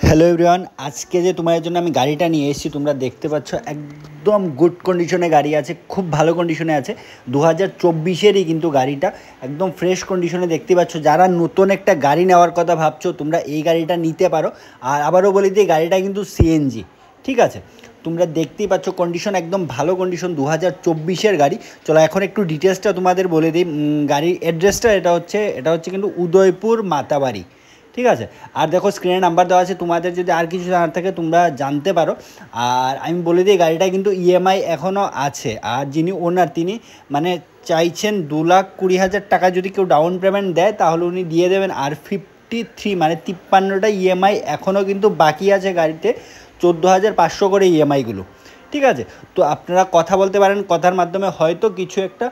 Hello everyone, আজকে যে তোমাদের জন্য আমি গাড়িটা নিয়ে এসেছি তোমরা দেখতে পাচ্ছ একদম গুড কন্ডিশনে গাড়ি আছে, খুব ভালো কন্ডিশনে আছে। 2024-এরই কিন্তু গাড়িটা একদম ফ্রেশ কন্ডিশনে দেখতে পাচ্ছ। যারা নতুন একটা গাড়ি নেওয়ার কথা ভাবছো তোমরা এই গাড়িটা নিতে পারো। আর আবারও বলি দিই, গাড়িটা কিন্তু সিএনজি, ঠিক আছে। তোমরা দেখতেই পাচ্ছ কন্ডিশন একদম ভালো কন্ডিশন, 2024-এর গাড়ি। চলো এখন একটু ডিটেলসটা তোমাদের বলে দিই। গাড়ির অ্যাড্রেসটা এটা হচ্ছে কিন্তু উদয়পুর মাতাবাড়ি, ঠিক আছে। আর দেখো স্ক্রিনে নাম্বার দেওয়া আছে, তোমাদের যদি আর কিছু জানার থাকে তোমরা জানতে পারো। আর আমি বলে দিই গাড়িটা কিন্তু ইএমআই এখনও আছে। আর যিনি ওনার তিনি মানে চাইছেন 2,20,000 টাকা যদি কেউ ডাউন পেমেন্ট দেয় তাহলে উনি দিয়ে দেবেন। আর 53 মানে 53টা ইএমআই এখনও কিন্তু বাকি আছে গাড়িতে, 14,500 করে ইএমআইগুলো, ঠিক আছে। তো আপনারা কথা বলতে পারেন, কথার মাধ্যমে হয়তো কিছু একটা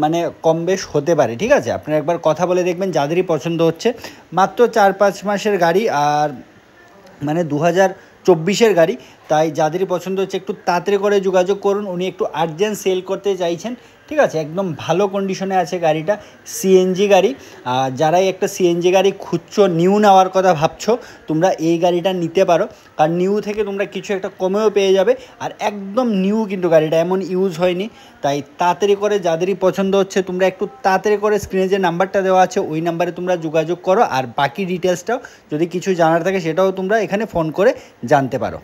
মানে কম বেশ হতে পারে, ঠিক আছে। আপনারা একবার কথা বলে দেখবেন, যাদেরই পছন্দ হচ্ছে। মাত্র 4-5 মাসের গাড়ি আর মানে 2024-এর গাড়ি, তাই যাদেরই পছন্দ হচ্ছে একটু তাড়াতাড়ি করে যোগাযোগ করুন। উনি একটু আর্জেন্ট সেল করতে চাইছেন, ঠিক আছে। একদম ভালো কন্ডিশনে আছে গাড়িটা, সিএনজি গাড়ি। আর যারাই একটা সিএনজি গাড়ি খুঁজছো, নিউ নেওয়ার কথা ভাবছো, তোমরা এই গাড়িটা নিতে পারো। কারণ নিউ থেকে তোমরা কিছু একটা কমেও পেয়ে যাবে। আর একদম নিউ কিন্তু গাড়িটা, এমন ইউজ হয়নি। তাই তাড়াতাড়ি করে যাদেরই পছন্দ হচ্ছে তোমরা একটু তাড়াতাড়ি করে স্ক্রিনে যে নাম্বারটা দেওয়া আছে ওই নাম্বারে তোমরা যোগাযোগ করো। আর বাকি ডিটেলসটাও যদি কিছু জানার থাকে সেটাও তোমরা এখানে ফোন করে জানতে পারো।